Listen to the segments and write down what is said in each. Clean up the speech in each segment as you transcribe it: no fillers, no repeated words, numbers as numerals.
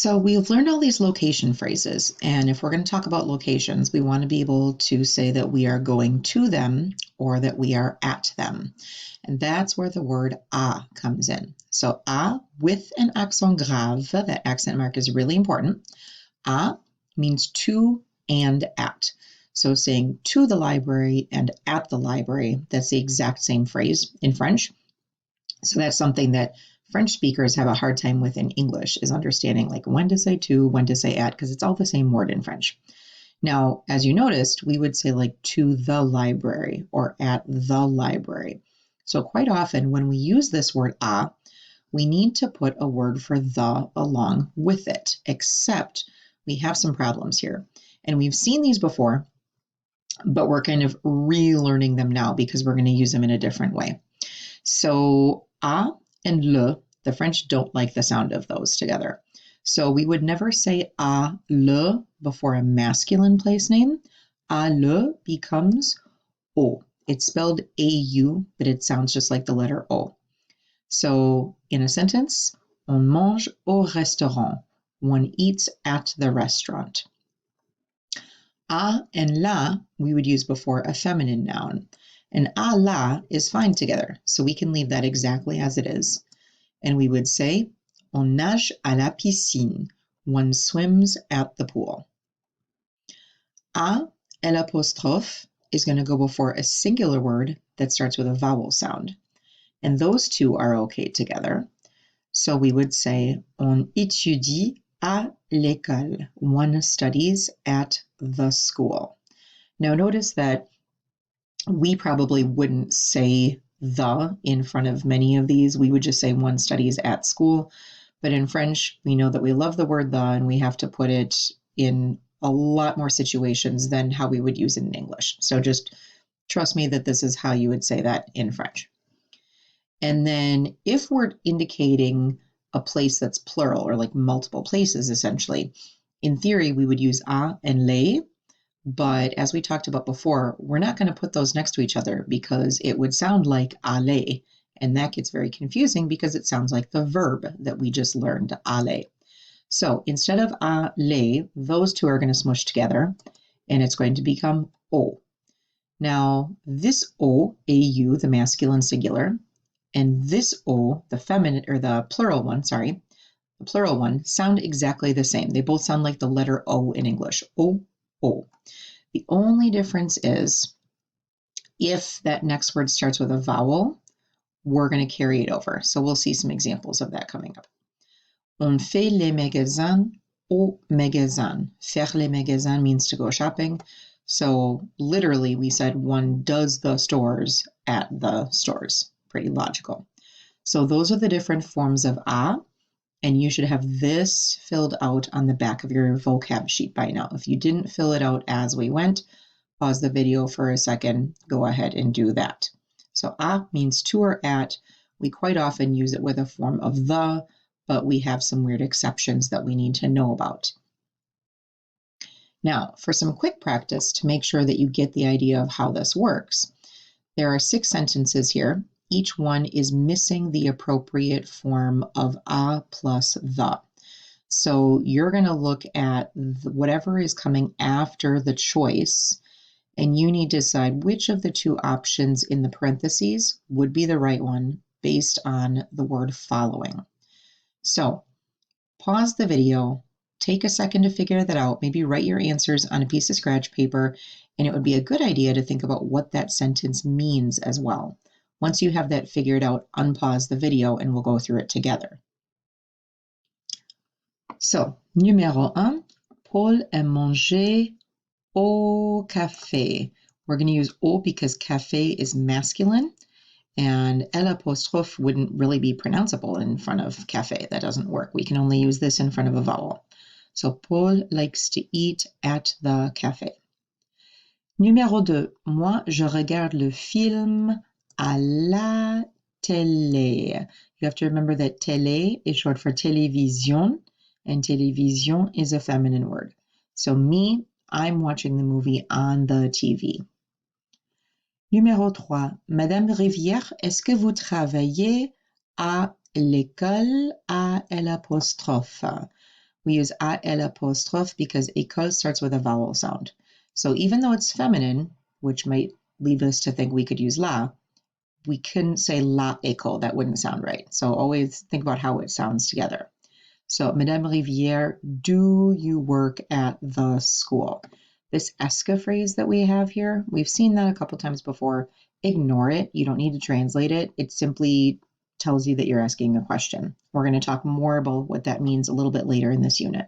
So we've learned all these location phrases, and if we're going to talk about locations, we want to be able to say that we are going to them or that we are at them. And that's where the word à comes in. So à with an accent grave, that accent mark is really important. À means to and at. So saying to the library and at the library, that's the exact same phrase in French. So that's something that French speakers have a hard time with in English, is understanding like when to say to, when to say at, because it's all the same word in French. Now, as you noticed, we would say like to the library or at the library. So quite often when we use this word à, we need to put a word for the along with it, except we have some problems here. And we've seen these before, but we're kind of relearning them now because we're going to use them in a different way. So à and le, the French don't like the sound of those together. So we would never say à le before a masculine place name. À le becomes o. It's spelled au, but it sounds just like the letter o. So in a sentence, on mange au restaurant. One eats at the restaurant. À and la we would use before a feminine noun. And à la is fine together, so we can leave that exactly as it is. And we would say, on nage à la piscine. One swims at the pool. À et l'apostrophe is going to go before a singular word that starts with a vowel sound. And those two are okay together. So we would say, on étudie à l'école. One studies at the school. Now notice that we probably wouldn't say the in front of many of these. We would just say one studies at school. But in French, we know that we love the word the, and we have to put it in a lot more situations than how we would use it in English. So just trust me that this is how you would say that in French. And then if we're indicating a place that's plural or like multiple places, essentially, in theory, we would use a and les. But as we talked about before, we're not going to put those next to each other because it would sound like aller. And that gets very confusing because it sounds like the verb that we just learned, aller. So instead of aller, those two are going to smush together and it's going to become o. Now, this o, au, the masculine singular, and this o, the feminine or the plural one, sound exactly the same. They both sound like the letter O in English. O, O. The only difference is if that next word starts with a vowel, we're going to carry it over. So we'll see some examples of that coming up. On fait les magasins au magasin. Faire les magasins means to go shopping. So literally we said one does the stores at the stores. Pretty logical. So those are the different forms of a, and you should have this filled out on the back of your vocab sheet by now. If you didn't fill it out as we went, pause the video for a second, go ahead and do that. So a means to or at. We quite often use it with a form of the, but we have some weird exceptions that we need to know about. Now, for some quick practice to make sure that you get the idea of how this works, there are 6 sentences here. Each one is missing the appropriate form of a plus the. So you're going to look at whatever is coming after the choice, and you need to decide which of the 2 options in the parentheses would be the right one based on the word following. So pause the video, take a second to figure that out, maybe write your answers on a piece of scratch paper, and it would be a good idea to think about what that sentence means as well. Once you have that figured out, unpause the video and we'll go through it together. So, numéro 1, Paul aime manger au café. We're going to use au because café is masculine, and l'apostrophe wouldn't really be pronounceable in front of café. That doesn't work. We can only use this in front of a vowel. So Paul likes to eat at the café. Numéro 2, moi je regarde le film à la télé. You have to remember that télé is short for télévision, and télévision is a feminine word. So me, I'm watching the movie on the TV. Numéro 3, Madame Rivière, est-ce que vous travaillez à l'école à l'apostrophe? We use A-L' because école starts with a vowel sound. So even though it's feminine, which might lead us to think we could use la, we couldn't say la école. That wouldn't sound right. So always think about how it sounds together. So, Madame Rivière, do you work at the school? This est ce phrase that we have here, we've seen that a couple times before. Ignore it. You don't need to translate it. It simply tells you that you're asking a question. We're going to talk more about what that means a little bit later in this unit.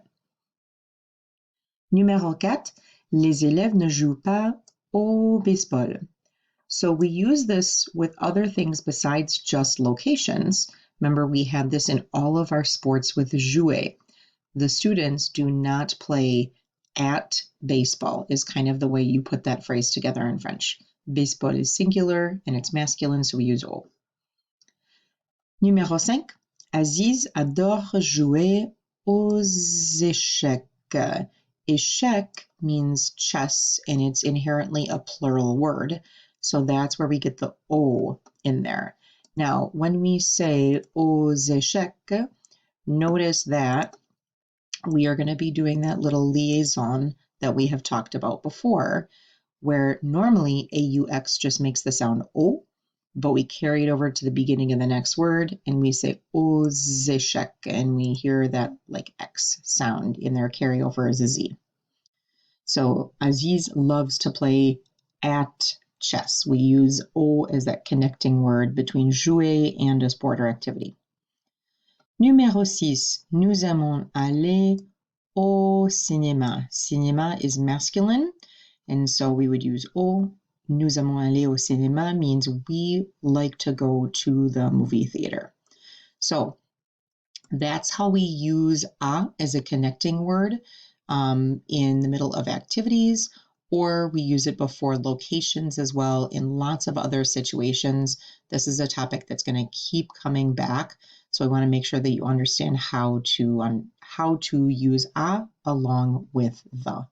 Numéro 4, les élèves ne jouent pas au baseball. So we use this with other things besides just locations. Remember, we had this in all of our sports with jouer. The students do not play at baseball, is kind of the way you put that phrase together in French. Baseball is singular and it's masculine, so we use au. Numéro 5. Aziz adore jouer aux échecs. Échec means chess, and it's inherently a plural word. So that's where we get the O in there. Now, when we say aux échecs, notice that we are going to be doing that little liaison that we have talked about before, where normally AUX just makes the sound O, but we carry it over to the beginning of the next word and we say aux échecs, and we hear that like X sound in there, carry over as a Z. So Aziz loves to play at chess. We use O as that connecting word between jouer and a sport or activity. Numéro 6, nous aimons aller au cinéma. Cinéma is masculine, and so we would use au. Nous aimons aller au cinéma means we like to go to the movie theater. So that's how we use a as a connecting word in the middle of activities, or we use it before locations as well in lots of other situations. This is a topic that's going to keep coming back, so I want to make sure that you understand how to use a along with the.